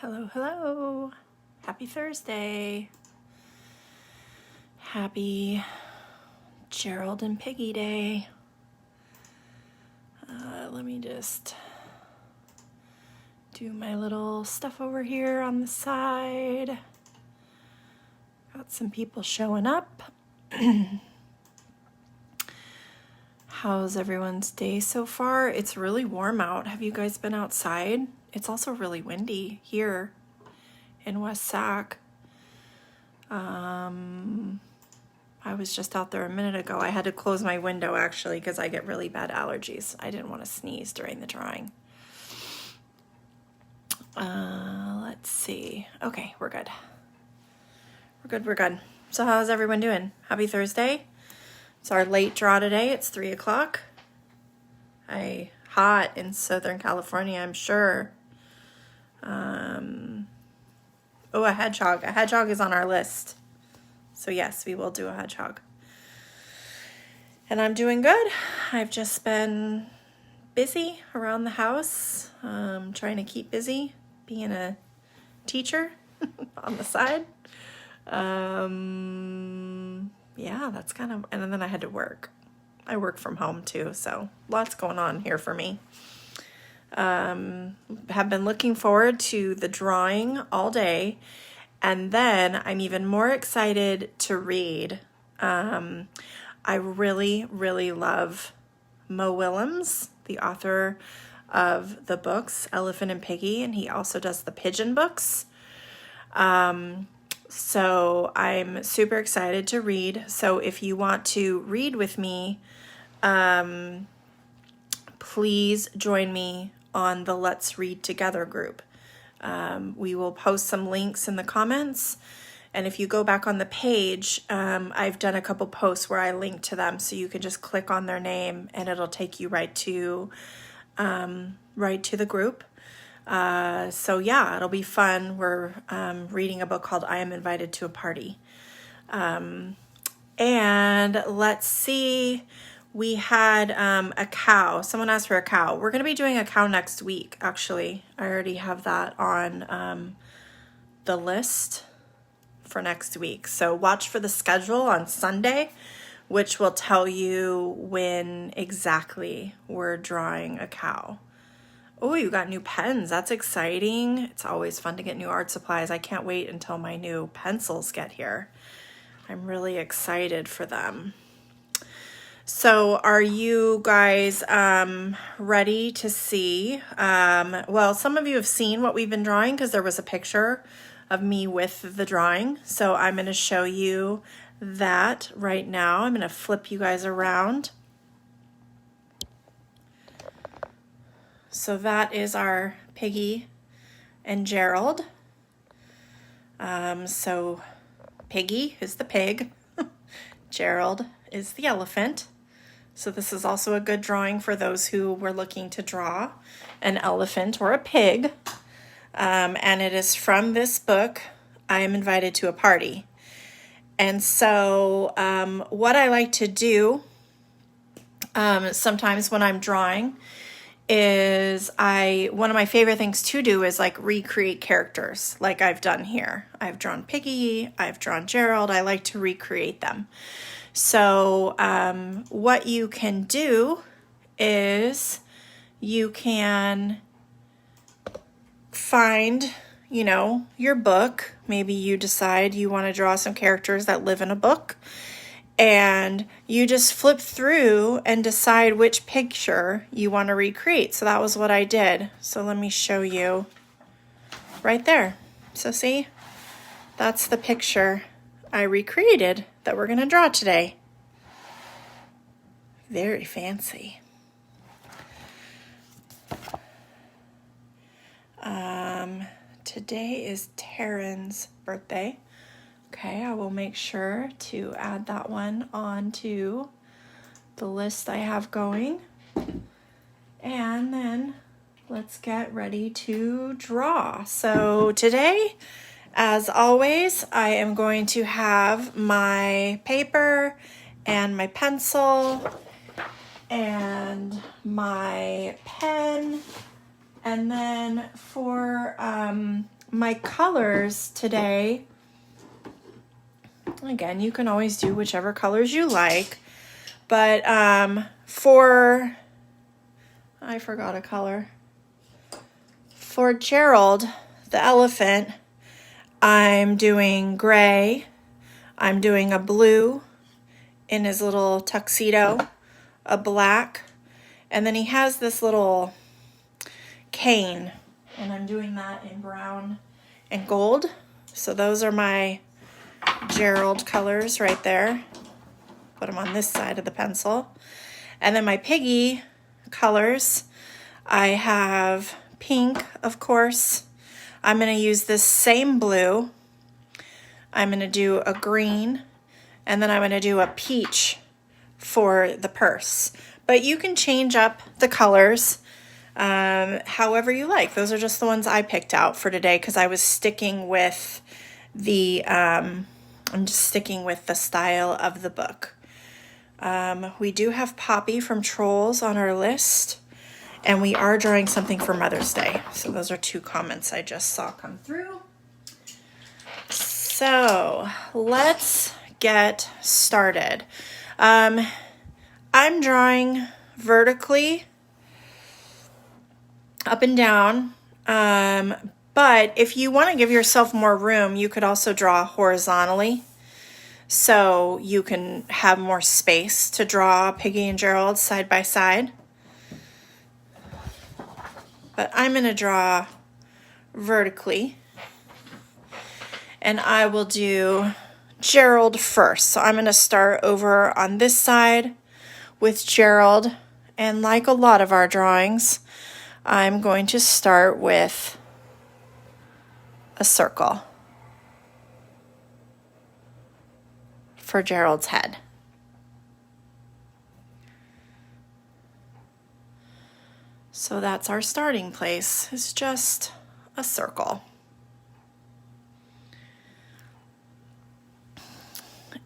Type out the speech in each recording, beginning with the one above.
Hello, hello. Happy Thursday. Happy Gerald and Piggie Day. Let me just do my little stuff over here on the side. Got some people showing up. How's everyone's day so far? It's really warm out. Have you guys been outside? It's also really windy here in West Sac. I was just out there a minute ago. I had to close my window actually because I get really bad allergies. I didn't want to sneeze during the drawing. Let's see. Okay, we're good. We're good. So how's everyone doing? Happy Thursday. It's our late draw today. It's 3 o'clock. Hot in Southern California, I'm sure. Oh, a hedgehog. A hedgehog is on our list. So yes, we will do a hedgehog. And I'm doing good. I've just been busy around the house, trying to keep busy, being a teacher on the side. Yeah, that's kind of, and then I had to work. I work from home too, so lots going on here for me. Have been looking forward to the drawing all day, and then I'm even more excited to read. I really, really love Mo Willems, the author of the books Elephant and Piggie, and he also does the pigeon books. So I'm super excited to read. So if you want to read with me, please join me on the Let's Read Together group. We will post some links in the comments. And if you go back on the page, I've done a couple posts where I link to them. So you can just click on their name and it'll take you right to the group. So yeah, it'll be fun. We're reading a book called I Am Invited to a Party. And let's see, we had a cow. Someone asked for a cow. We're going to be doing a cow next week, actually. I already have that on the list for next week. So watch for the schedule on Sunday, which will tell you when exactly we're drawing a cow. Oh, you got new pens. That's exciting. It's always fun to get new art supplies. I can't wait until my new pencils get here. I'm really excited for them. So are you guys ready to see? Well, some of you have seen what we've been drawing because there was a picture of me with the drawing. So I'm going to show you that right now. I'm going to flip you guys around. So that is our Piggie and Gerald. So Piggie is the pig. Gerald is the elephant. So this is also a good drawing for those who were looking to draw an elephant or a pig. And it is from this book, I Am Invited to a Party. And so what I like to do sometimes when I'm drawing is one of my favorite things to do is like recreate characters like I've done here. I've drawn Piggie, I've drawn Gerald. I like to recreate them. So what you can do is you can find, your book. Maybe you decide you want to draw some characters that live in a book. And you just flip through and decide which picture you want to recreate. So that was what I did. So let me show you right there. So see, that's the picture I recreated that we're going to draw today. Very fancy. Today is Taryn's birthday. Okay, I will make sure to add that one onto the list I have going. And then let's get ready to draw. So today, as always, I am going to have my paper and my pencil and my pen. And then for my colors today, again, you can always do whichever colors you like, but for, I forgot a color. For Gerald, the elephant, I'm doing gray, I'm doing a blue in his little tuxedo, a black, and then he has this little cane, and I'm doing that in brown and gold. So those are my Gerald colors right there. Put them on this side of the pencil. And then my Piggie colors, I have pink, of course. I'm going to use this same blue. I'm going to do a green, and then I'm going to do a peach for the purse. But you can change up the colors however you like. Those are just the ones I picked out for today because I was sticking with the, I'm just sticking with the style of the book. We do have Poppy from Trolls on our list, and we are drawing something for Mother's Day. So those are 2 comments I just saw come through. So let's get started. I'm drawing vertically up and down, but if you want to give yourself more room, you could also draw horizontally so you can have more space to draw Piggie and Gerald side by side. But I'm going to draw vertically, and I will do Gerald first. So I'm going to start over on this side with Gerald, and like a lot of our drawings, I'm going to start with a circle for Gerald's head. So that's our starting place, it's just a circle.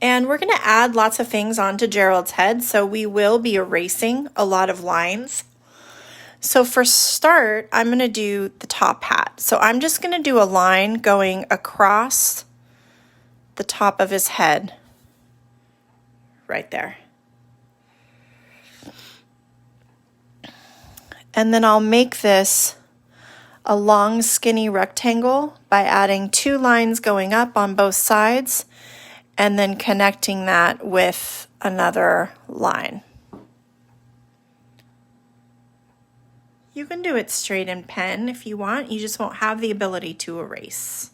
And we're going to add lots of things onto Gerald's head, so we will be erasing a lot of lines. So for start, I'm going to do the top hat. So I'm just going to do a line going across the top of his head, right there. And then I'll make this a long skinny rectangle by adding 2 lines going up on both sides and then connecting that with another line. You can do it straight in pen if you want, you just won't have the ability to erase.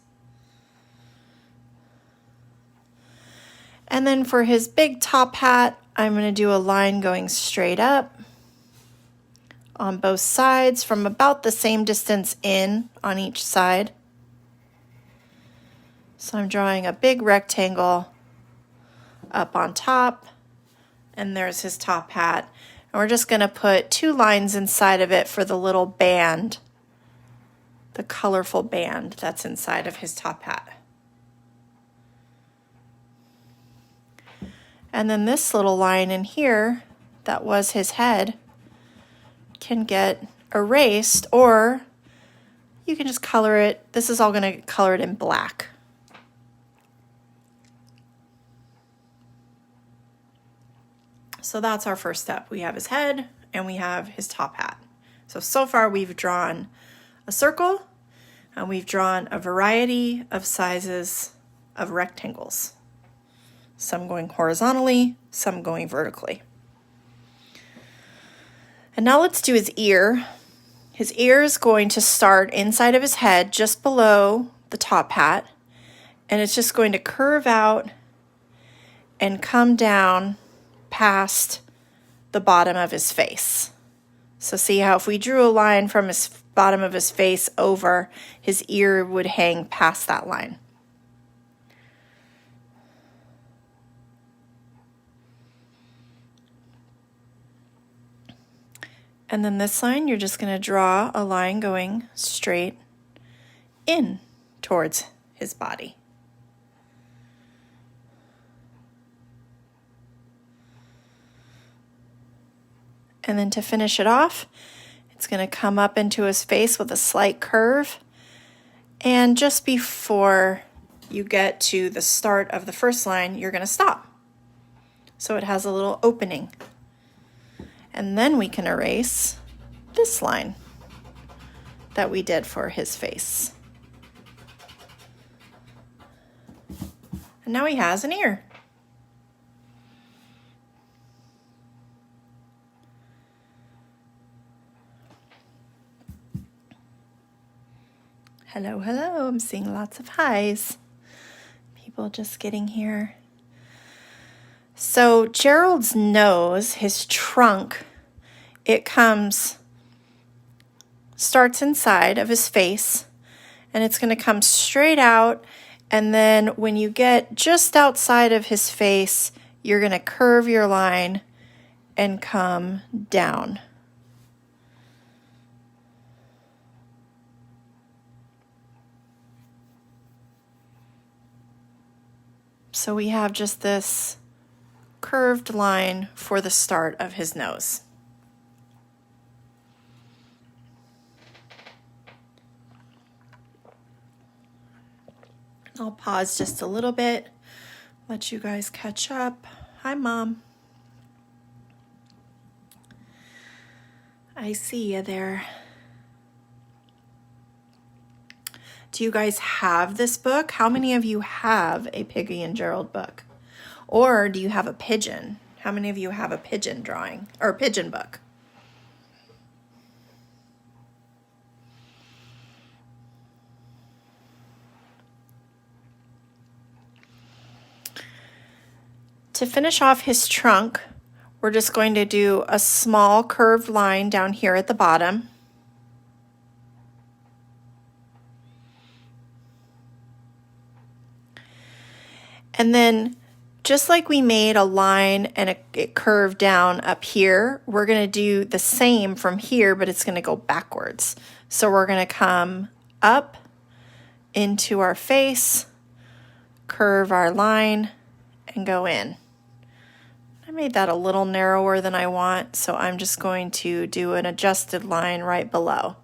And then for his big top hat, I'm going to do a line going straight up on both sides from about the same distance in on each side. So I'm drawing a big rectangle up on top, and there's his top hat. And we're just going to put 2 lines inside of it for the little band, the colorful band that's inside of his top hat. And then this little line in here that was his head can get erased, or you can just color it. This is all going to color it in black. So that's our first step. We have his head and we have his top hat. So far we've drawn a circle and we've drawn a variety of sizes of rectangles. Some going horizontally, some going vertically. And now let's do his ear. His ear is going to start inside of his head just below the top hat, and it's just going to curve out and come down past the bottom of his face. So see how if we drew a line from his bottom of his face over, his ear would hang past that line. And then this line, you're just going to draw a line going straight in towards his body. And then to finish it off, it's going to come up into his face with a slight curve And just before you get to the start of the first line, you're going to stop. So it has a little opening. And then we can erase this line that we did for his face. And now he has an ear. Hello, hello. I'm seeing lots of highs. People just getting here. So Gerald's nose, his trunk, it starts inside of his face, and it's going to come straight out. And then when you get just outside of his face, you're going to curve your line and come down. So we have just this curved line for the start of his nose. I'll pause just a little bit, let you guys catch up. Hi, Mom. I see you there. Do you guys have this book? How many of you have a Piggie and Gerald book? Or do you have a pigeon? How many of you have a pigeon drawing or pigeon book? To finish off his trunk, we're just going to do a small curved line down here at the bottom. And then just like we made a line and it curved down up here, we're going to do the same from here, but it's going to go backwards. So we're going to come up into our face, curve our line, and go in. I made that a little narrower than I want, so I'm just going to do an adjusted line right below.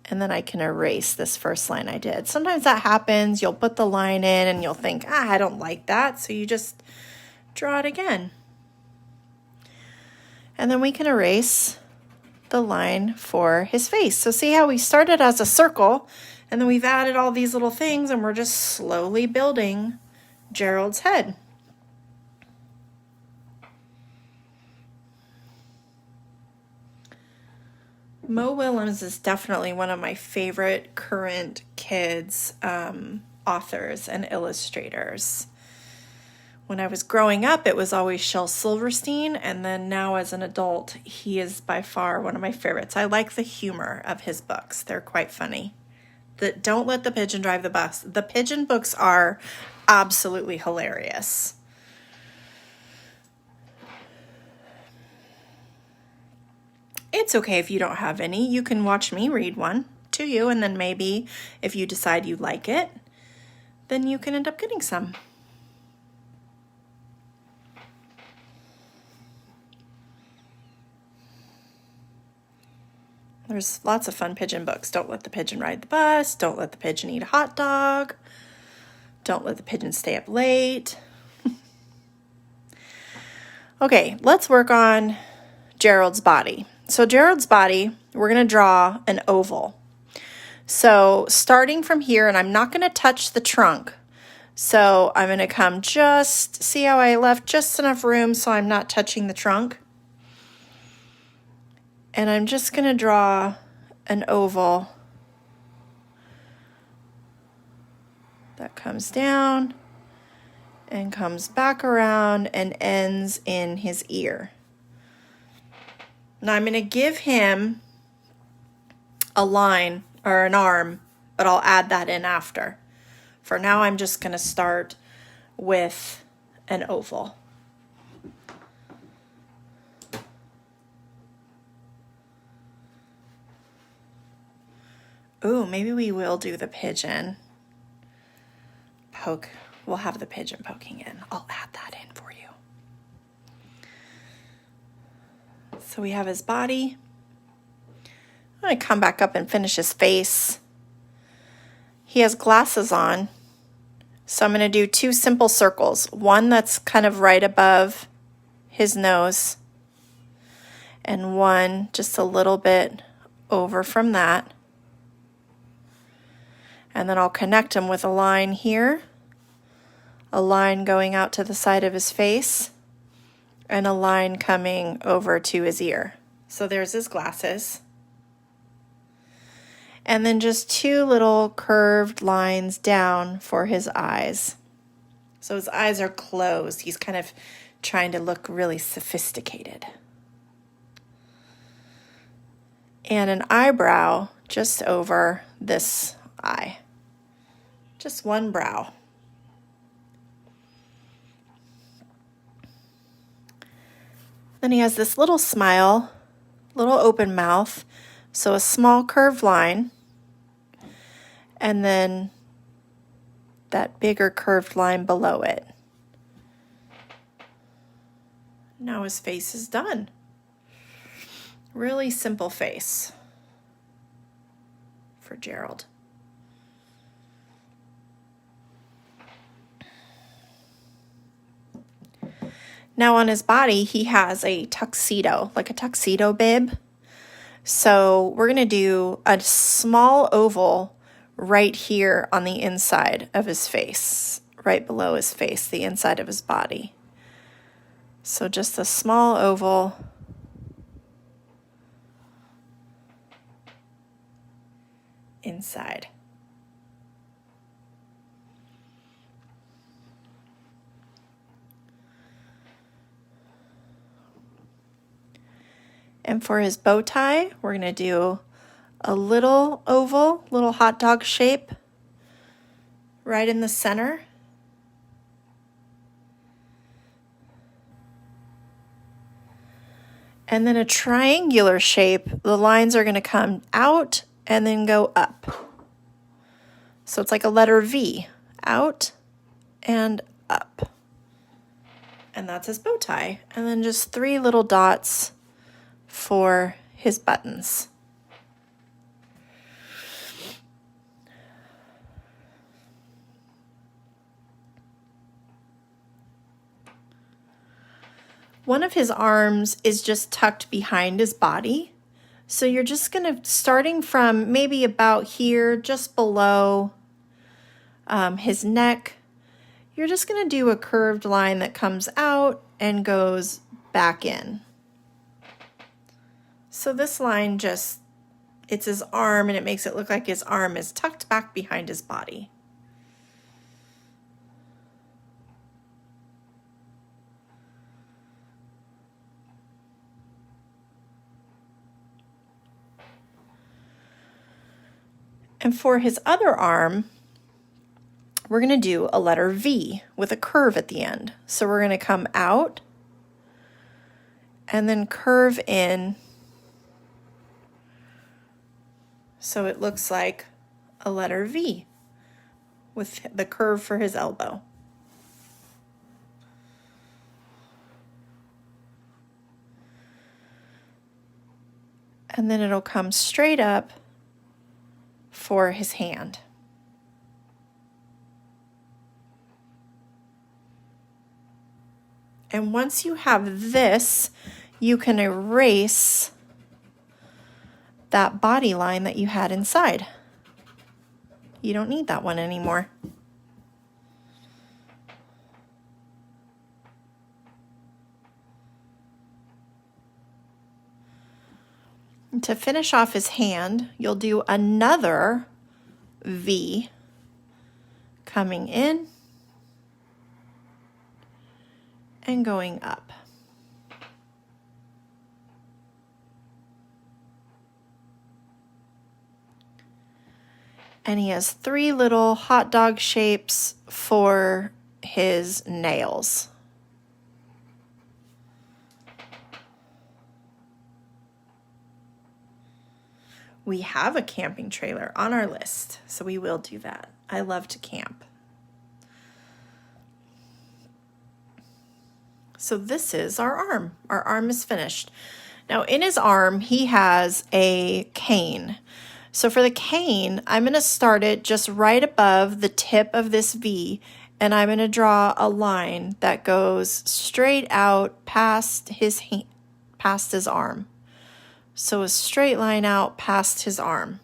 And then I can erase this first line I did. Sometimes that happens. You'll put the line in and you'll think, I don't like that. So you just draw it again. And then we can erase the line for his face. So see how we started as a circle and then we've added all these little things and we're just slowly building Gerald's head. Mo Willems is definitely one of my favorite current kids authors and illustrators. When I was growing up, it was always Shel Silverstein, and then now as an adult, he is by far one of my favorites. I like the humor of his books. They're quite funny. Don't Let the Pigeon Drive the Bus. The pigeon books are absolutely hilarious. It's okay if you don't have any. You can watch me read one to you, and then maybe if you decide you like it, then you can end up getting some. There's lots of fun pigeon books. Don't Let the Pigeon Ride the Bus. Don't Let the Pigeon Eat a Hot Dog. Don't Let the Pigeon Stay Up Late. Okay, let's work on Gerald's body. So Gerald's body, we're going to draw an oval. So starting from here, and I'm not going to touch the trunk. So I'm going to come just, see how I left just enough room so I'm not touching the trunk. And I'm just going to draw an oval that comes down and comes back around and ends in his ear. Now I'm going to give him a line or an arm, but I'll add that in after. For now, I'm just going to start with an oval. Ooh, maybe we will do the pigeon poke. We'll have the pigeon poking in. I'll add that in for you. So we have his body. I'm going to come back up and finish his face. He has glasses on, so I'm going to do 2 simple circles. One that's kind of right above his nose, and one just a little bit over from that. And then I'll connect him with a line here, a line going out to the side of his face, and a line coming over to his ear. So there's his glasses. And then just 2 little curved lines down for his eyes. So his eyes are closed. He's kind of trying to look really sophisticated. And an eyebrow just over this eye. Just one brow. Then he has this little smile, little open mouth, so a small curved line, and then that bigger curved line below it. Now his face is done. Really simple face for Gerald. Now on his body, he has a tuxedo, like a tuxedo bib. So we're going to do a small oval right here on the inside of his face, right below his face, the inside of his body. So just a small oval. Inside. And for his bow tie, we're going to do a little oval, little hot dog shape right in the center. And then a triangular shape. The lines are going to come out and then go up. So it's like a letter V, out and up. And that's his bow tie. And then just 3 little dots for his buttons. One of his arms is just tucked behind his body. So you're just going to, starting from maybe about here, just below his neck, you're just going to do a curved line that comes out and goes back in. So this line just, it's his arm, and it makes it look like his arm is tucked back behind his body. And for his other arm, we're going to do a letter V with a curve at the end. So we're going to come out and then curve in. So it looks like a letter V with the curve for his elbow. And then it'll come straight up for his hand. And once you have this, you can erase that body line that you had inside. You don't need that one anymore. And to finish off his hand, you'll do another V coming in and going up. And he has 3 little hot dog shapes for his nails. We have a camping trailer on our list, so we will do that. I love to camp. So this is our arm. Our arm is finished. Now in his arm, he has a cane. So for the cane, I'm going to start it just right above the tip of this V, and I'm going to draw a line that goes straight out past his arm. So a straight line out past his arm.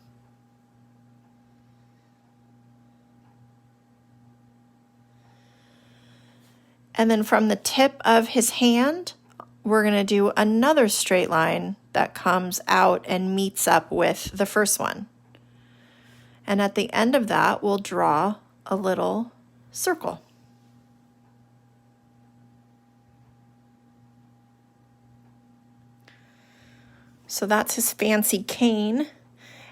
And then from the tip of his hand, we're going to do another straight line that comes out and meets up with the first one. And at the end of that, we'll draw a little circle. So that's his fancy cane.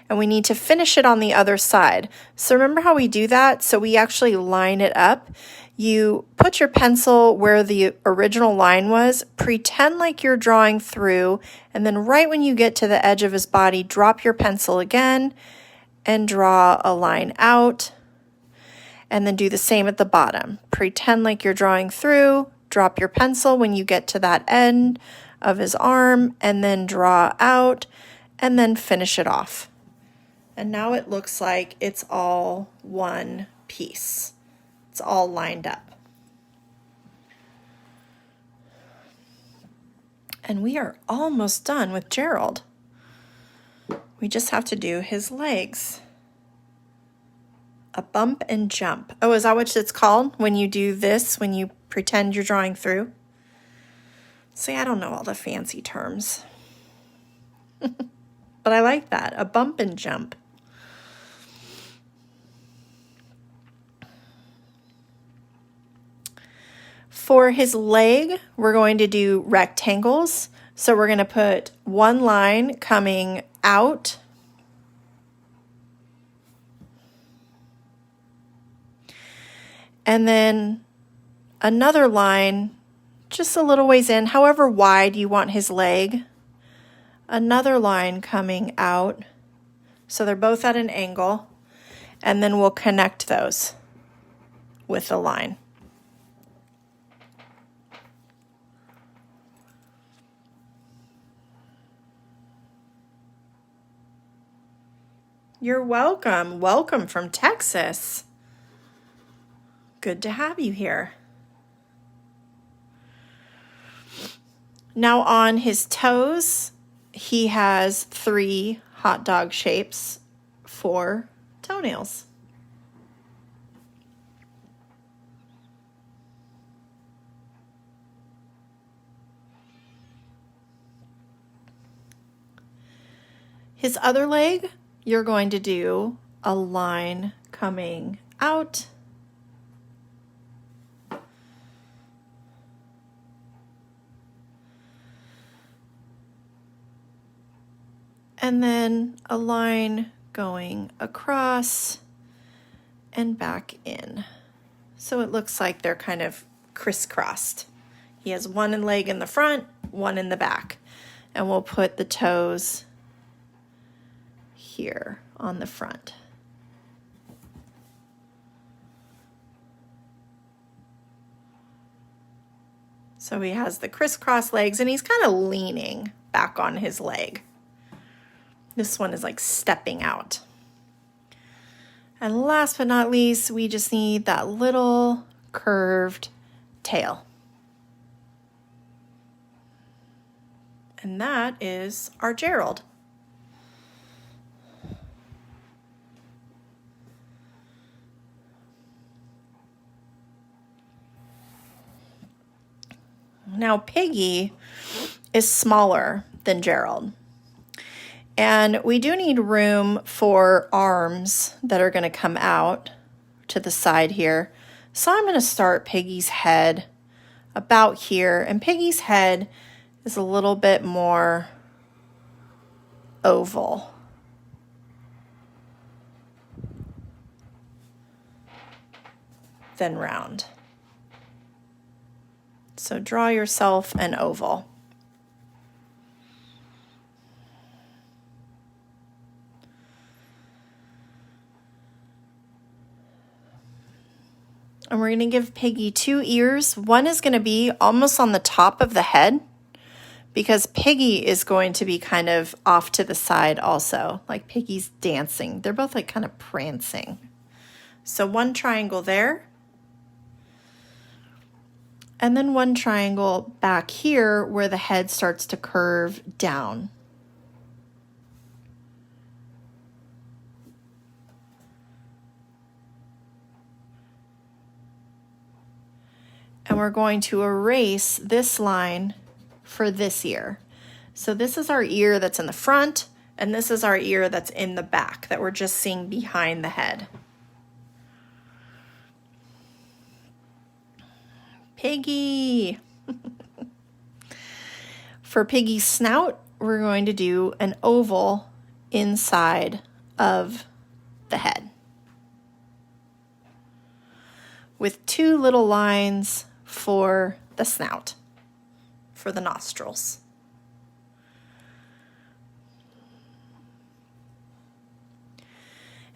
And we need to finish it on the other side. So remember how we do that? So we actually line it up. You put your pencil where the original line was, pretend like you're drawing through, and then right when you get to the edge of his body, drop your pencil again and draw a line out. And then do the same at the bottom. Pretend like you're drawing through, drop your pencil when you get to that end of his arm, and then draw out, and then finish it off. And now it looks like it's all one piece. It's all lined up. And we are almost done with Gerald. We just have to do his legs. A bump and jump. Oh, is that what it's called when you do this, when you pretend you're drawing through? See, I don't know all the fancy terms. But I like that, a bump and jump. For his leg, we're going to do rectangles. So we're going to put one line coming out. And then another line just a little ways in, however wide you want his leg. Another line coming out. So they're both at an angle. And then we'll connect those with a line. You're welcome. Welcome from Texas. Good to have you here. Now on his toes, he has 3 hot dog shapes for toenails. His other leg, you're going to do a line coming out and then a line going across and back in. So it looks like they're kind of crisscrossed. He has one leg in the front, one in the back, and we'll put the toes here on the front. So he has the crisscross legs and he's kind of leaning back on his leg. This one is like stepping out. And last but not least, we just need that little curved tail. And that is our Gerald. Now, Piggie is smaller than Gerald. And we do need room for arms that are going to come out to the side here. So I'm going to start Piggie's head about here. And Piggie's head is a little bit more oval. Than round. So draw yourself an oval. And we're going to give Piggie 2 ears. One is going to be almost on the top of the head because Piggie is going to be kind of off to the side also, like Piggie's dancing. They're both like kind of prancing. So one triangle there, and then one triangle back here where the head starts to curve down. And we're going to erase this line for this ear. So this is our ear that's in the front, and this is our ear that's in the back that we're just seeing behind the head. Piggie! For Piggie's snout, we're going to do an oval inside of the head with two little lines for the snout, for the nostrils.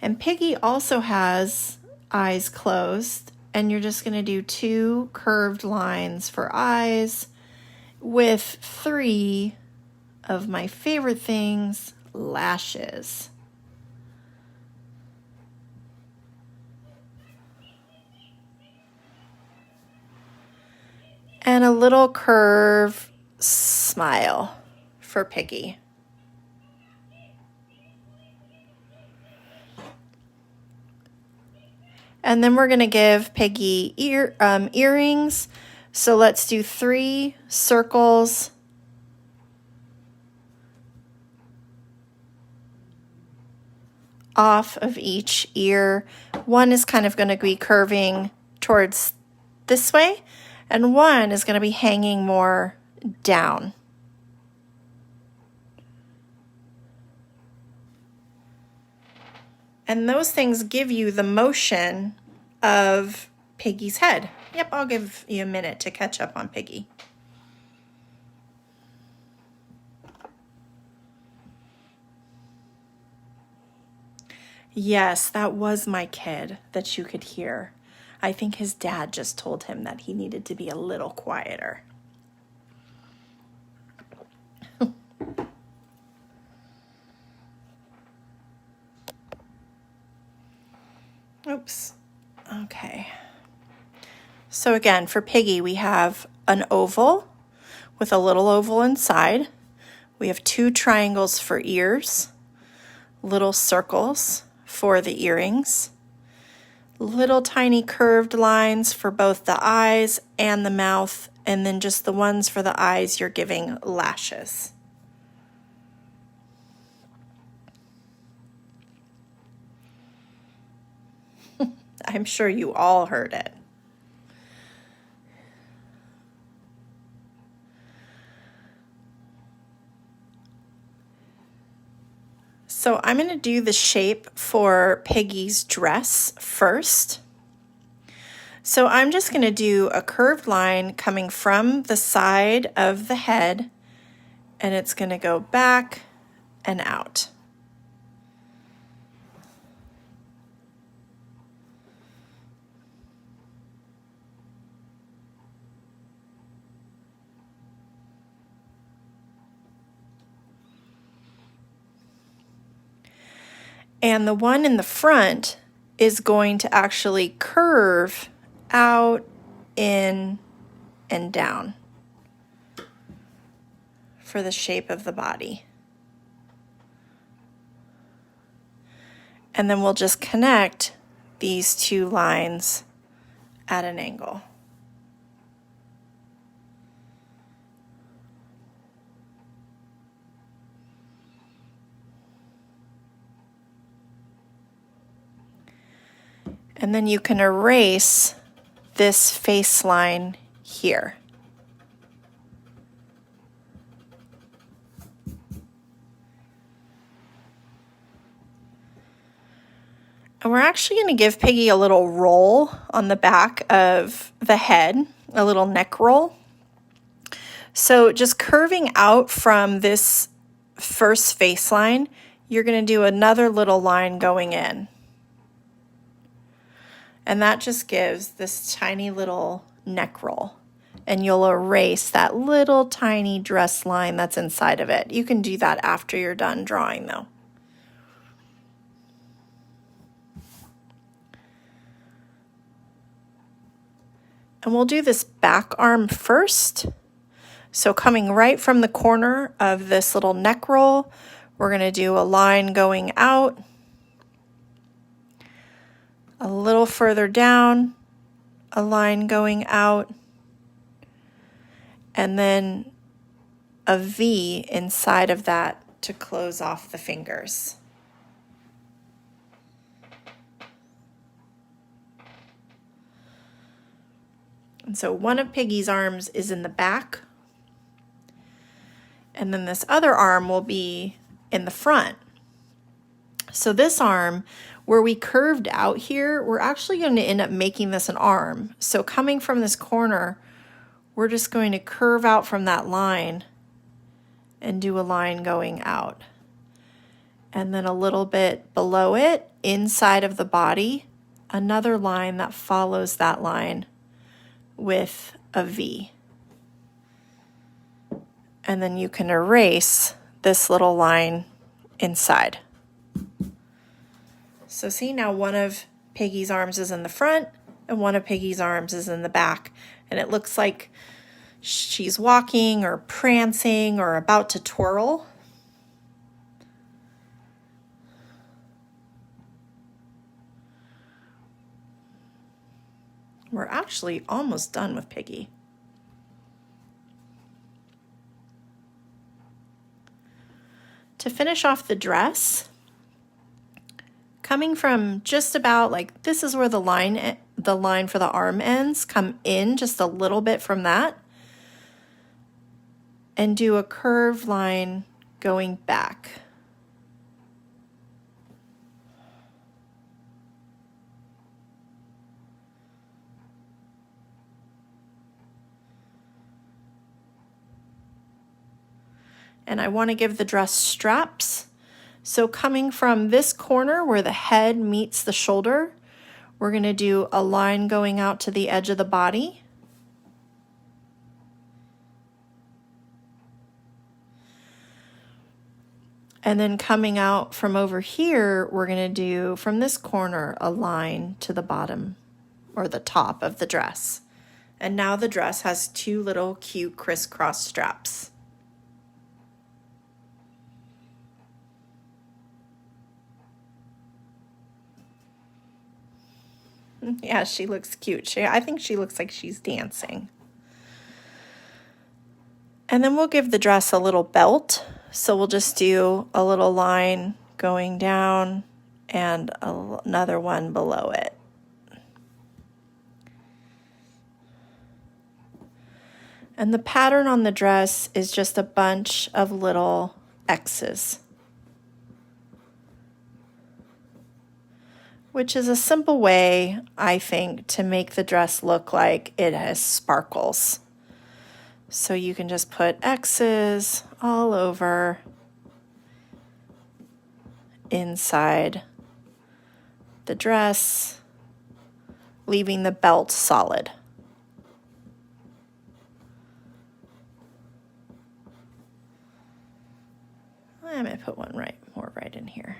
And Piggie also has eyes closed, and you're just going to do two curved lines for eyes with three of my favorite things, lashes. And a little curve smile for Piggie. And then we're going to give Piggie earrings. So let's do 3 circles off of each ear. One is kind of going to be curving towards this way, and one is going to be hanging more down. And those things give you the motion of Piggie's head. Yep, I'll give you a minute to catch up on Piggie. Yes, that was my kid that you could hear. I think his dad just told him that he needed to be a little quieter. Oops. Okay. So again, for Piggie, we have an oval with a little oval inside. We have 2 triangles for ears, little circles for the earrings, little tiny curved lines for both the eyes and the mouth, and then just the ones for the eyes you're giving lashes. I'm sure you all heard it. So I'm going to do the shape for Piggie's dress first. So I'm just going to do a curved line coming from the side of the head, and it's going to go back and out. And the one in the front is going to actually curve out, in, and down for the shape of the body. And then we'll just connect these 2 lines at an angle. And then you can erase this face line here. And we're actually going to give Piggie a little roll on the back of the head, a little neck roll. So just curving out from this first face line, you're going to do another little line going in. And that just gives this tiny little neck roll. and you'll erase that little tiny dress line that's inside of it. You can do that after you're done drawing though. And we'll do this back arm first. So coming right from the corner of this little neck roll, we're going to do a line going out, a little further down, a line going out, and then a V inside of that to close off the fingers. And so one of Piggie's arms is in the back, and then this other arm will be in the front. So this arm, where we curved out here, we're actually going to end up making this an arm. So coming from this corner, we're just going to curve out from that line and do a line going out. And then a little bit below it, inside of the body, another line that follows that line with a V. And then you can erase this little line inside. So see, now one of Piggie's arms is in the front and one of Piggie's arms is in the back. And it looks like she's walking or prancing or about to twirl. We're actually almost done with Piggie. To finish off the dress, coming from just about like this is where the line for the arm ends, come in just a little bit from that and do a curved line going back. And I want to give the dress straps. So coming from this corner where the head meets the shoulder, we're going to do a line going out to the edge of the body. And then coming out from over here, we're going to do from this corner a line to the bottom or the top of the dress. And now the dress has two little cute crisscross straps. Yeah, she looks cute. I think she looks like she's dancing. And then we'll give the dress a little belt. So we'll just do a little line going down and another one below it. And the pattern on the dress is just a bunch of little X's, which is a simple way, I think, to make the dress look like it has sparkles. So you can just put X's all over inside the dress, leaving the belt solid. I'm going to put one more right in here.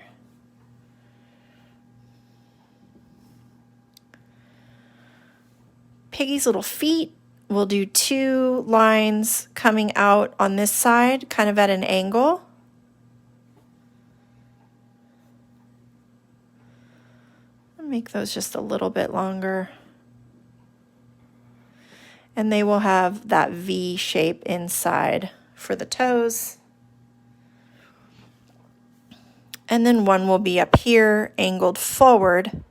Piggie's little feet, we'll do two lines coming out on this side, kind of at an angle. I'll make those just a little bit longer. And they will have that V shape inside for the toes. And then one will be up here, angled forward.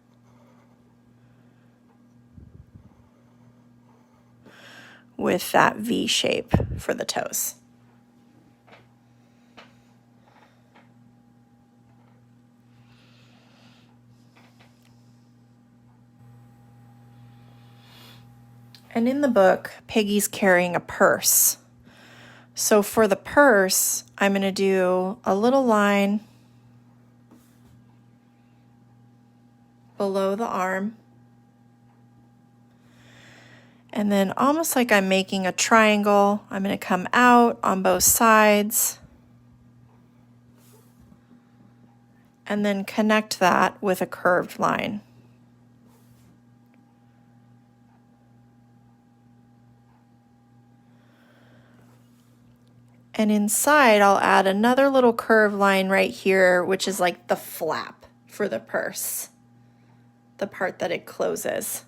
With that V shape for the toes. And in the book, Piggie's carrying a purse. So for the purse, I'm going to do a little line below the arm. And then almost like I'm making a triangle, I'm going to come out on both sides and then connect that with a curved line. And inside, I'll add another little curved line right here, which is like the flap for the purse, the part that it closes.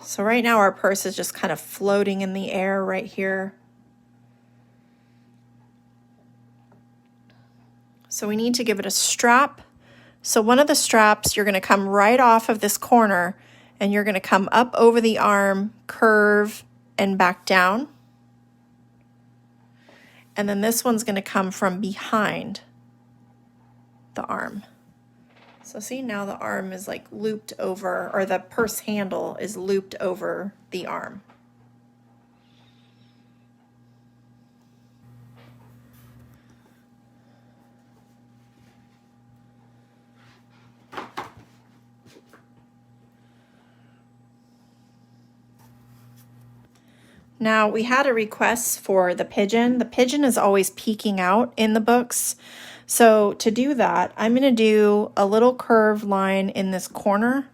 So right now our purse is just kind of floating in the air right here. So we need to give it a strap. So one of the straps, you're going to come right off of this corner and you're going to come up over the arm, curve, and back down. And then this one's going to come from behind the arm. So see, now the arm is like looped over, or the purse handle is looped over the arm. Now we had a request for the pigeon. The pigeon is always peeking out in the books. So to do that, I'm going to do a little curved line in this corner.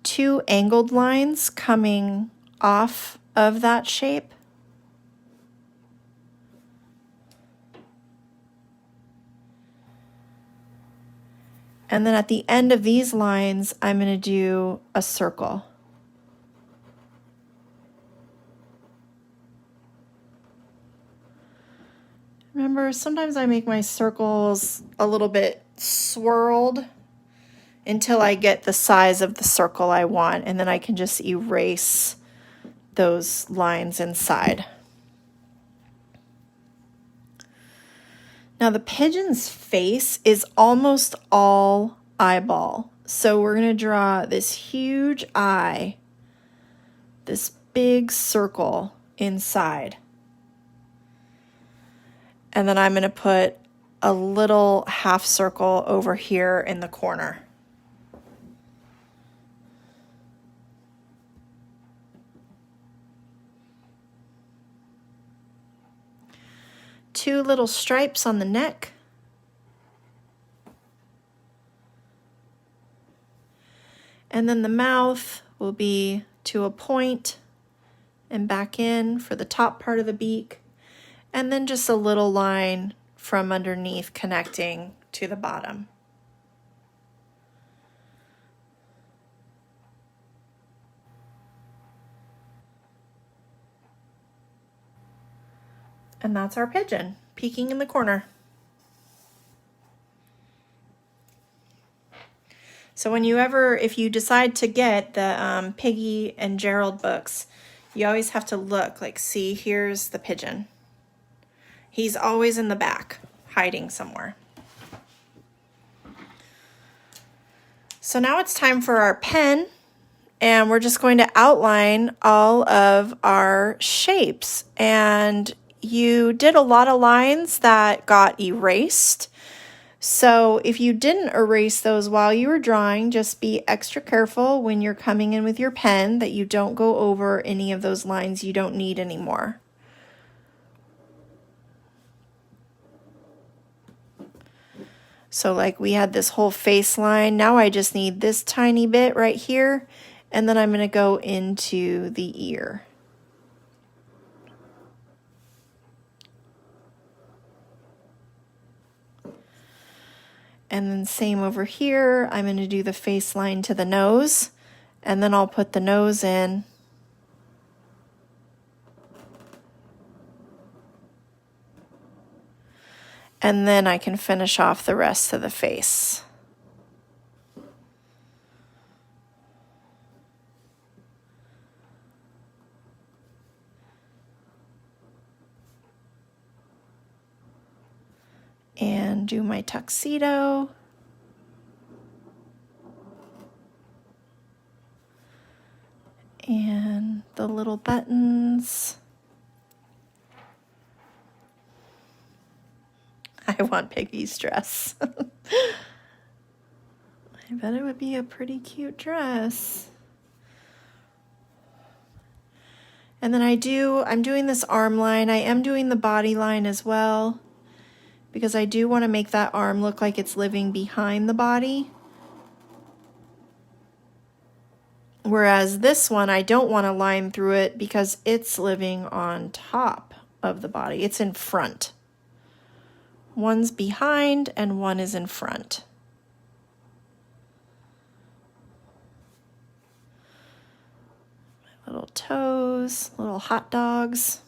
Two angled lines coming off of that shape. And then at the end of these lines, I'm going to do a circle. Remember, sometimes I make my circles a little bit swirled until I get the size of the circle I want, and then I can just erase those lines inside. Now the pigeon's face is almost all eyeball. So we're going to draw this huge eye, this big circle inside. And then I'm going to put a little half circle over here in the corner. Two little stripes on the neck. And then the mouth will be to a point and back in for the top part of the beak. And then just a little line from underneath connecting to the bottom. And that's our pigeon peeking in the corner. So if you decide to get the Piggie and Gerald books, you always have to look, like, see, here's the pigeon. He's always in the back, hiding somewhere. So now it's time for our pen, and we're just going to outline all of our shapes. And you did a lot of lines that got erased. So if you didn't erase those while you were drawing, just be extra careful when you're coming in with your pen that you don't go over any of those lines you don't need anymore. So like we had this whole face line, now I just need this tiny bit right here, and then I'm going to go into the ear. And then same over here, I'm going to do the face line to the nose, and then I'll put the nose in. And then I can finish off the rest of the face. And do my tuxedo. And the little buttons. I want Piggie's dress. I bet it would be a pretty cute dress. And then I'm doing this arm line. I am doing the body line as well, because I do want to make that arm look like it's living behind the body. Whereas this one, I don't want to line through it because it's living on top of the body. It's in front. One's behind and one is in front. My little toes, little hot dogs.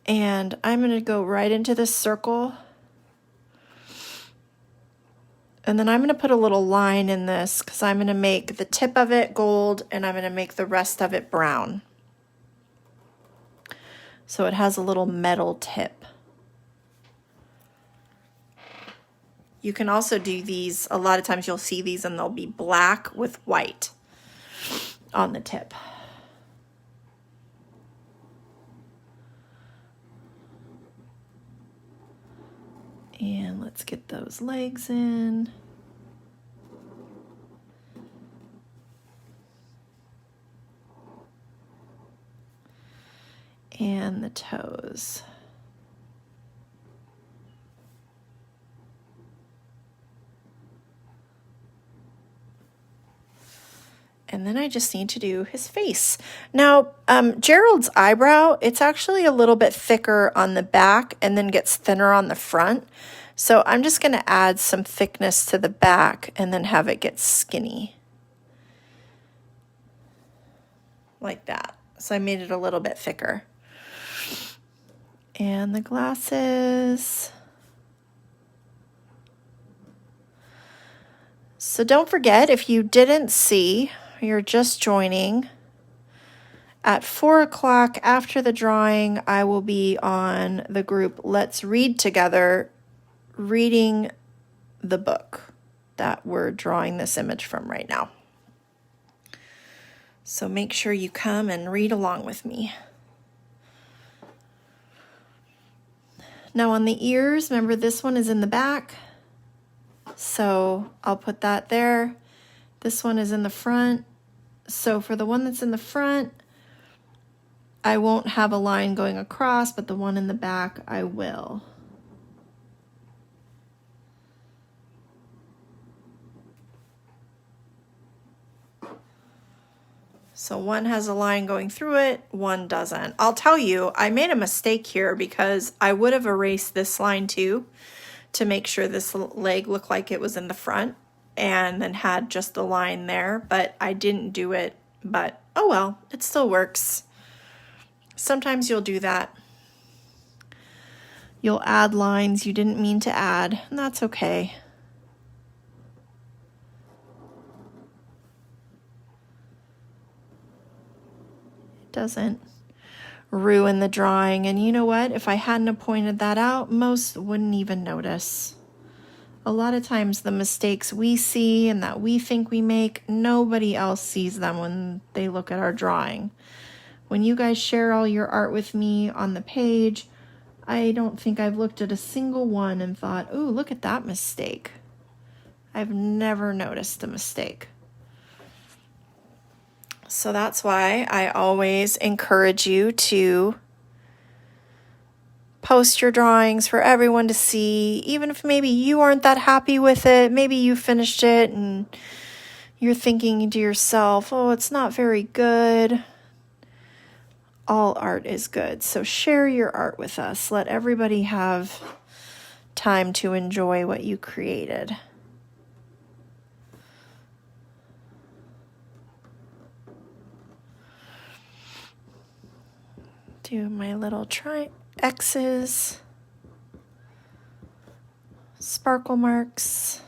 And I'm going to go right into this circle. And then I'm going to put a little line in this because I'm going to make the tip of it gold and I'm going to make the rest of it brown. So it has a little metal tip. You can also do these, a lot of times you'll see these and they'll be black with white on the tip. And let's get those legs in. And the toes. And then I just need to do his face. Now, Gerald's eyebrow, it's actually a little bit thicker on the back and then gets thinner on the front. So I'm just going to add some thickness to the back and then have it get skinny. Like that. So I made it a little bit thicker. And the glasses. So don't forget, if you didn't see, you're just joining, at 4 o'clock after the drawing, I will be on the group Let's Read Together, reading the book that we're drawing this image from right now. So make sure you come and read along with me. Now on the ears, remember this one is in the back. So I'll put that there. This one is in the front. So for the one that's in the front, I won't have a line going across, but the one in the back, I will. So one has a line going through it, one doesn't. I'll tell you, I made a mistake here because I would have erased this line too to make sure this leg looked like it was in the front and then had just the line there, but I didn't do it. But oh well, it still works. Sometimes you'll do that. You'll add lines you didn't mean to add, and that's okay. It doesn't ruin the drawing, and you know what? If I hadn't pointed that out, most wouldn't even notice. A lot of times the mistakes we see and that we think we make, nobody else sees them when they look at our drawing. When you guys share all your art with me on the page, I don't think I've looked at a single one and thought, ooh, look at that mistake. I've never noticed a mistake. So that's why I always encourage you to post your drawings for everyone to see, even if maybe you aren't that happy with it. Maybe you finished it and you're thinking to yourself, oh, it's not very good. All art is good. So share your art with us. Let everybody have time to enjoy what you created. Do my little X's, sparkle marks.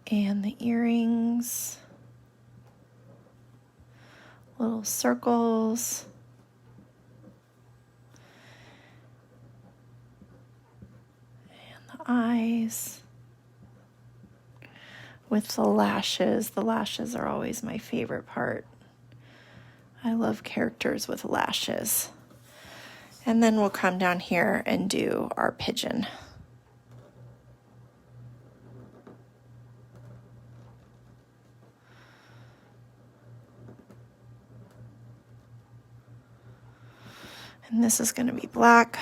And the earrings, little circles. And the eyes. With the lashes. The lashes are always my favorite part. I love characters with lashes. And then we'll come down here and do our pigeon. And this is going to be black.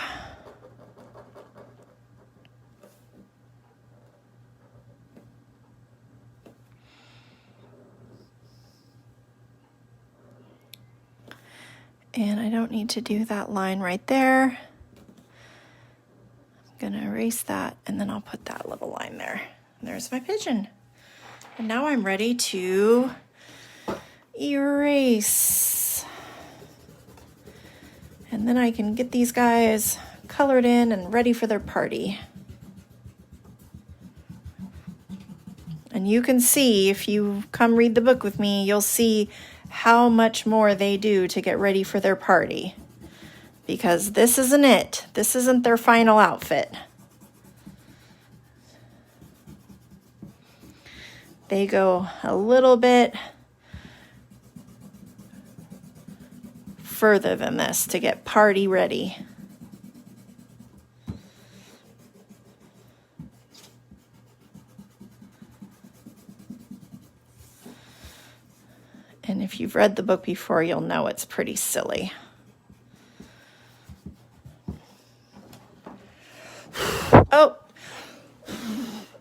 And I don't need to do that line right there. I'm going to erase that, and then I'll put that little line there. And there's my pigeon. And now I'm ready to erase. And then I can get these guys colored in and ready for their party. And you can see, if you come read the book with me, you'll see how much more they do to get ready for their party. Because this isn't it. This isn't their final outfit. They go a little bit further than this to get party ready. And if you've read the book before, you'll know it's pretty silly. Oh,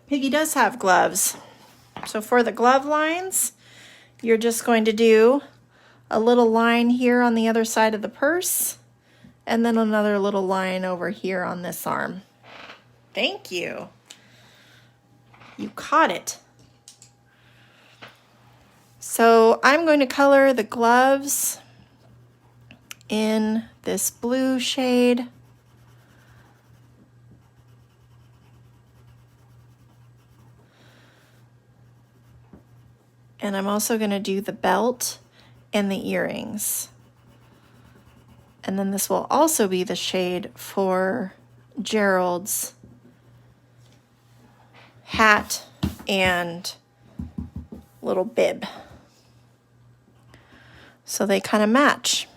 Piggie does have gloves. So for the glove lines, you're just going to do a little line here on the other side of the purse, and then another little line over here on this arm. Thank you. You caught it. So I'm going to color the gloves in this blue shade. And I'm also going to do the belt and the earrings. And then this will also be the shade for Gerald's hat and little bib. So they kind of match.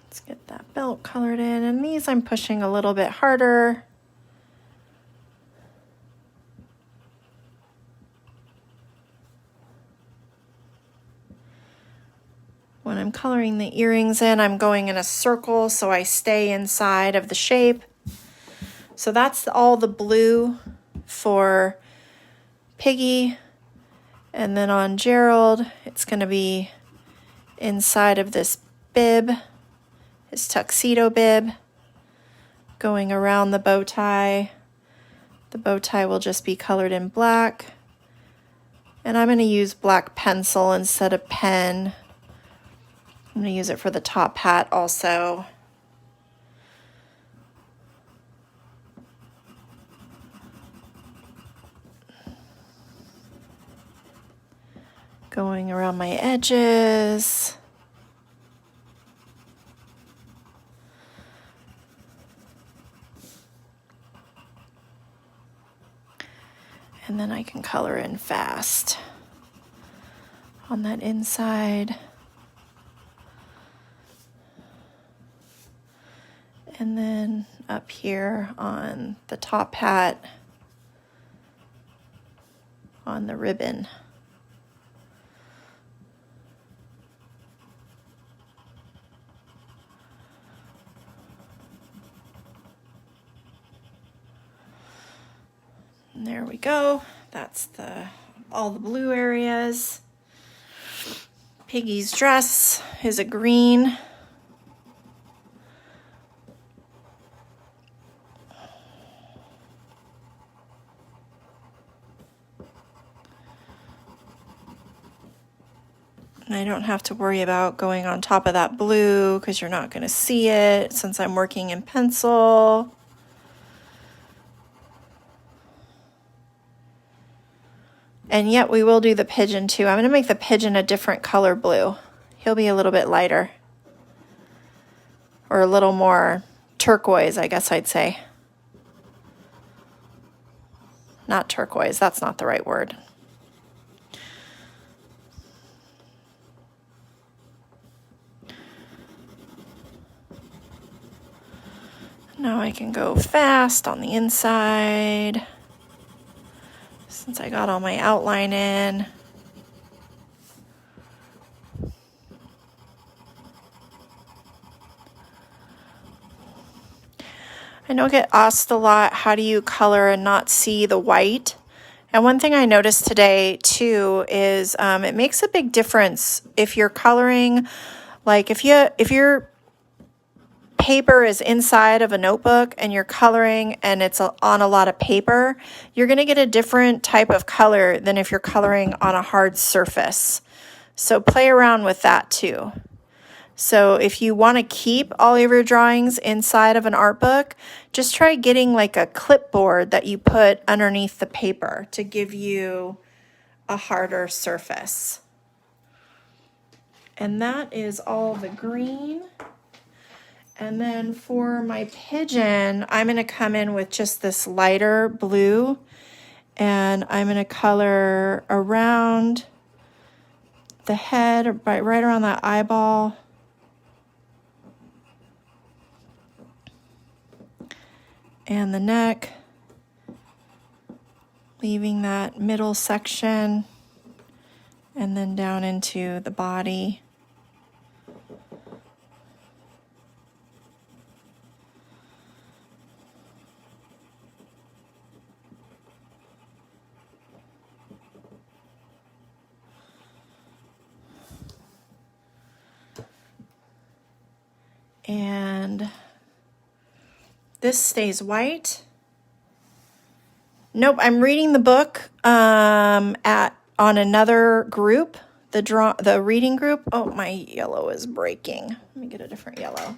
Let's get that belt colored in, and these I'm pushing a little bit harder. When I'm coloring the earrings in, I'm going in a circle so I stay inside of the shape. So that's all the blue for Piggie. And then on Gerald, it's going to be inside of this bib, his tuxedo bib, going around the bow tie. The bow tie will just be colored in black. And I'm going to use black pencil instead of pen. I'm going to use it for the top hat also. Going around my edges. And then I can color in fast on that inside. And then up here on the top hat, on the ribbon. And there we go. That's all the blue areas. Piggie's dress is a green. And I don't have to worry about going on top of that blue because you're not going to see it since I'm working in pencil. And yet we will do the pigeon too. I'm going to make the pigeon a different color blue. He'll be a little bit lighter. Or a little more turquoise, I guess I'd say. Not turquoise, that's not the right word. Now I can go fast on the inside. Since I got all my outline in. I know I get asked a lot, how do you color and not see the white? And one thing I noticed today too is it makes a big difference if you're coloring, like if your paper is inside of a notebook and you're coloring and it's on a lot of paper, you're going to get a different type of color than if you're coloring on a hard surface. So play around with that too. So if you want to keep all of your drawings inside of an art book, just try getting like a clipboard that you put underneath the paper to give you a harder surface. And that is all the green. And then for my pigeon, I'm going to come in with just this lighter blue, and I'm going to color around the head, right around that eyeball. And the neck, leaving that middle section, and then down into the body. And this stays white. Nope, I'm reading the book on another group, the reading group. Oh, my yellow is breaking. Let me get a different yellow.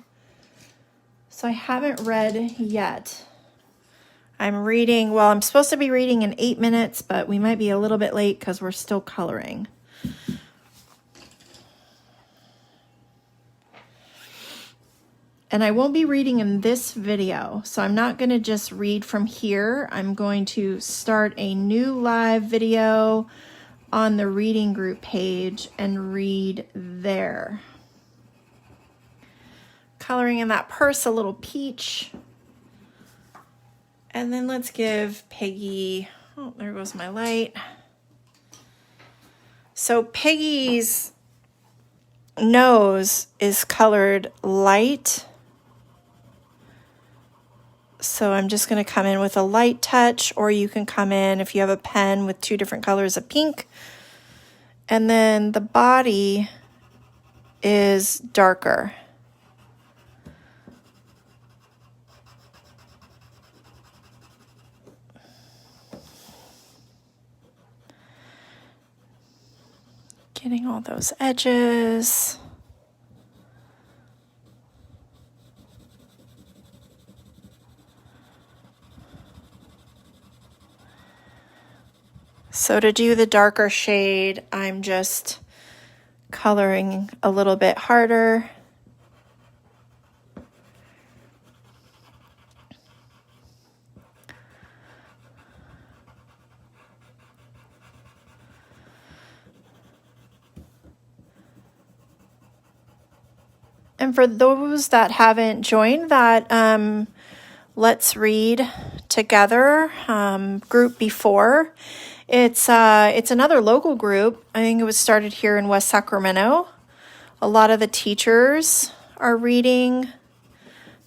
So I haven't read yet. I'm reading, well, I'm supposed to be reading in 8 minutes, but we might be a little bit late because we're still coloring. And I won't be reading in this video, so I'm not going to just read from here. I'm going to start a new live video on the reading group page and read there. Coloring in that purse a little peach. And then let's give Piggie, oh, there goes my light. So Piggie's nose is colored light. So I'm just going to come in with a light touch, or you can come in if you have a pen with 2 different colors of pink. And then the body is darker. Getting all those edges. So to do the darker shade, I'm just coloring a little bit harder. And for those that haven't joined that Let's Read Together group before, it's another local group. I think it was started here in West Sacramento. A lot of the teachers are reading,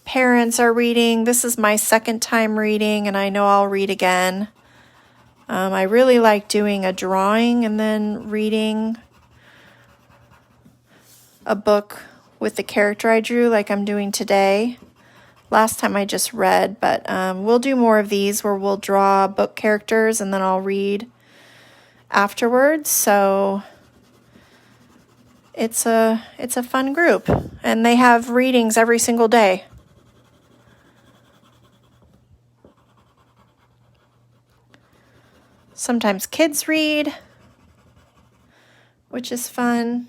parents are reading. This is my second time reading, and I know I'll read again. I really like doing a drawing and then reading a book with the character I drew like I'm doing today. Last time I just read, but we'll do more of these where we'll draw book characters and then I'll read afterwards. So it's a fun group, and they have readings every single day. Sometimes kids read, which is fun.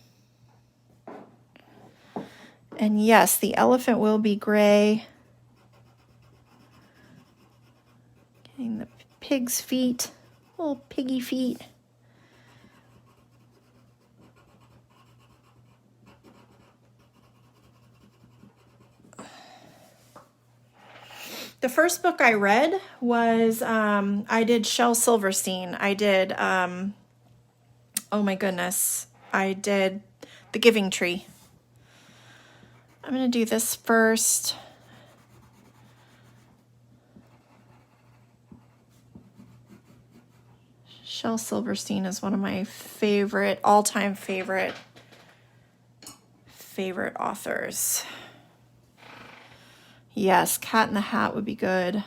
And yes, the elephant will be gray. Getting the pig's feet, little piggy feet. The first book I read was, I did Shel Silverstein. I did, oh my goodness, I did The Giving Tree. I'm going to do this first. Shel Silverstein is one of my favorite, all-time favorite authors. Yes, Cat in the Hat would be good.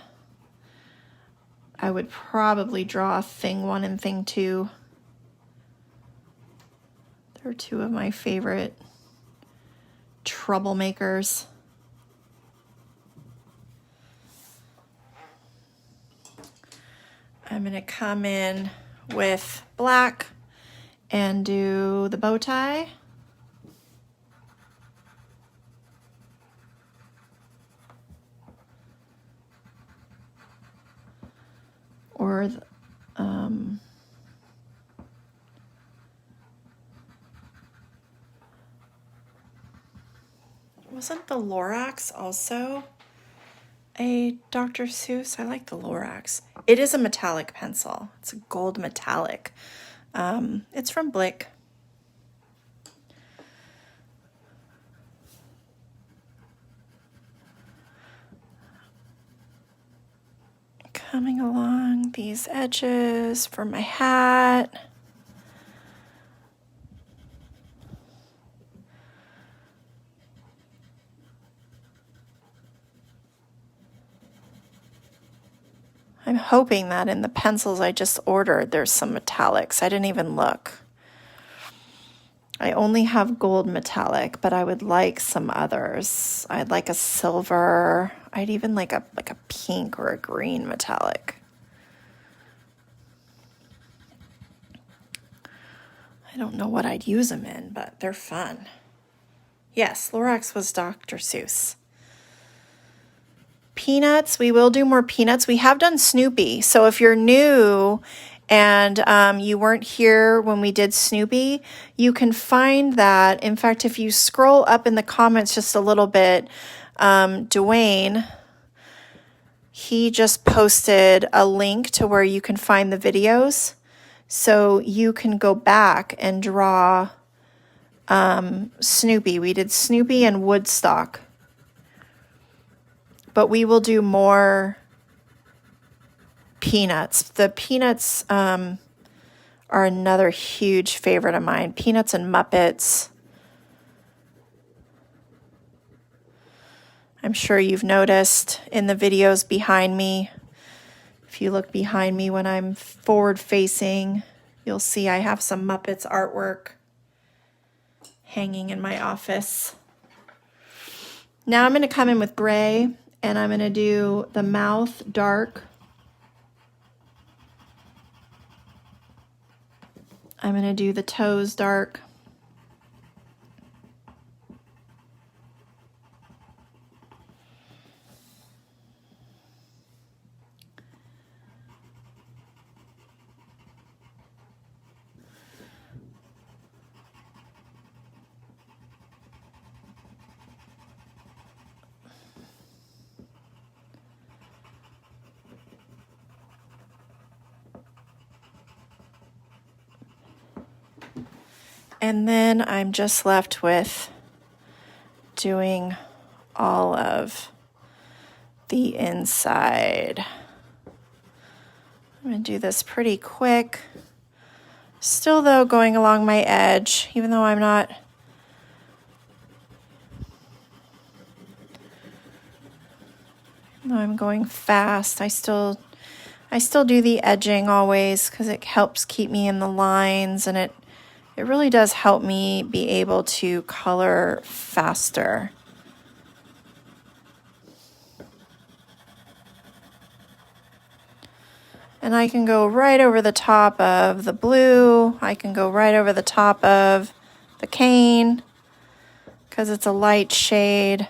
I would probably draw Thing 1 and Thing 2. They're two of my favorite troublemakers. I'm going to come in with black and do the bow tie. Or wasn't the Lorax also a Dr. Seuss? I like the Lorax. It is a metallic pencil. It's a gold metallic. It's from Blick. Coming along these edges for my hat. I'm hoping that in the pencils I just ordered, there's some metallics. I didn't even look. I only have gold metallic, but I would like some others. I'd like a silver. I'd even like a pink or a green metallic. I don't know what I'd use them in, but they're fun. Yes, Lorax was Dr. Seuss. Peanuts, we will do more Peanuts. We have done Snoopy. So if you're new and you weren't here when we did Snoopy, you can find that. In fact, if you scroll up in the comments just a little bit, Dwayne, he just posted a link to where you can find the videos. So you can go back and draw Snoopy. We did Snoopy and Woodstock. But we will do more Peanuts. The Peanuts are another huge favorite of mine. Peanuts and Muppets. I'm sure you've noticed in the videos behind me. If you look behind me when I'm forward facing, you'll see I have some Muppets artwork hanging in my office. Now I'm going to come in with gray. And I'm going to do the mouth dark. I'm going to do the toes dark. And then I'm just left with doing all of the inside. I'm going to do this pretty quick. Still, though, going along my edge, even though I'm not... No, I'm going fast. I still do the edging always because it helps keep me in the lines and it It really does help me be able to color faster. And I can go right over the top of the blue. I can go right over the top of the cane because it's a light shade.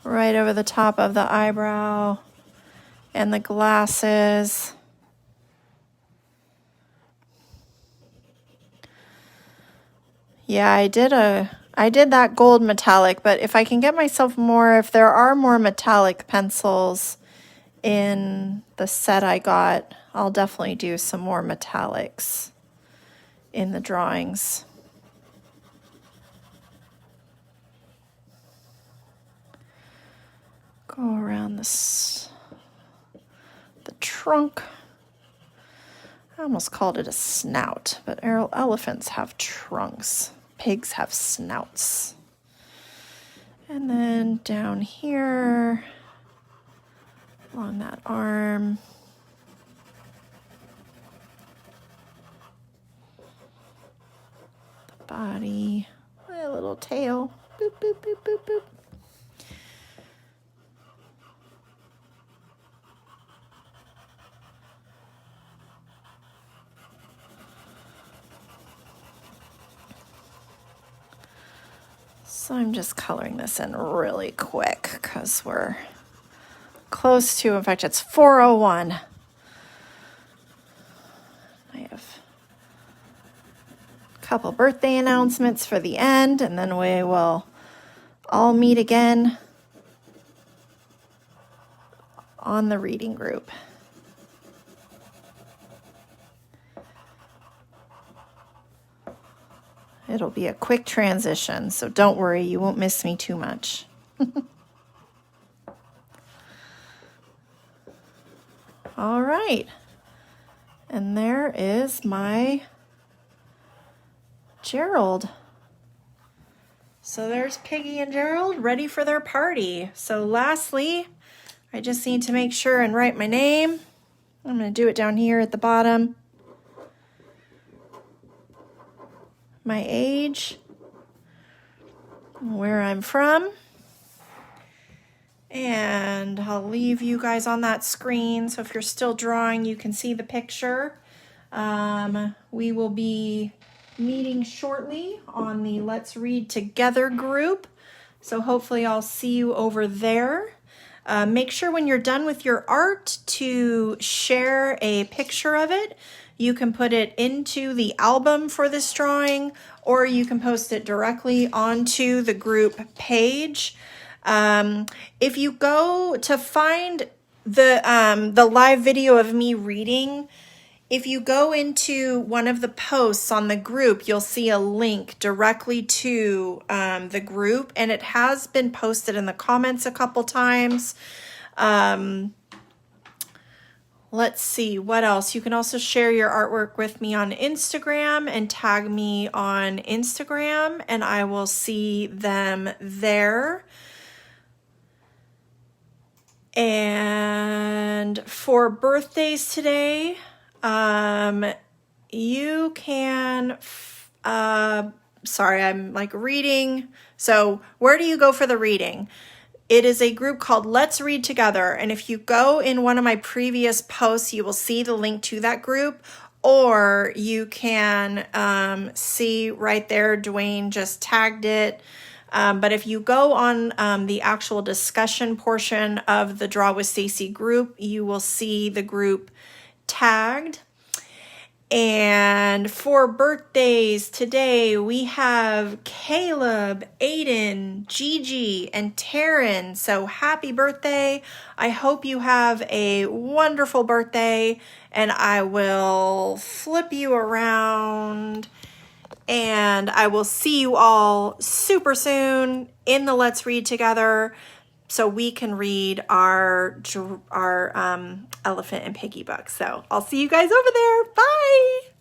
Right over the top of the eyebrow and the glasses. Yeah, I did that gold metallic, but if I can get myself more, if there are more metallic pencils in the set I got, I'll definitely do some more metallics in the drawings. Go around the trunk. I almost called it a snout, but elephants have trunks. Pigs have snouts. And then down here, along that arm. The body, a little tail. Boop, boop, boop, boop, boop. So I'm just coloring this in really quick because we're close to, in fact, it's 4:01. I have a couple birthday announcements for the end, and then we will all meet again on the reading group. It'll be a quick transition, so don't worry, you won't miss me too much. All right. And there is my Gerald. So there's Piggie and Gerald ready for their party. So lastly, I just need to make sure and write my name. I'm going to do it down here at the bottom. My age, where I'm from, and I'll leave you guys on that screen, so if you're still drawing, you can see the picture. We will be meeting shortly on the Let's Read Together group, so hopefully I'll see you over there. Make sure when you're done with your art to share a picture of it. You can put it into the album for this drawing, or you can post it directly onto the group page. If you go to find the live video of me reading, if you go into one of the posts on the group, you'll see a link directly to the group, and it has been posted in the comments a couple times. Let's see, what else? You can also share your artwork with me on Instagram and tag me on Instagram, and I will see them there. And for birthdays today, you can, sorry, I'm like reading. So where do you go for the reading? It is a group called Let's Read Together, and if you go in one of my previous posts, you will see the link to that group, or you can see right there, Dwayne just tagged it. But if you go on the actual discussion portion of the Draw with Stacey group, you will see the group tagged. And for birthdays today, we have Caleb, Aiden, Gigi, and Taryn. So happy birthday. I hope you have a wonderful birthday, and I will flip you around, and I will see you all super soon in the Let's Read Together so we can read our Elephant and Piggie book. So I'll see you guys over there. Bye.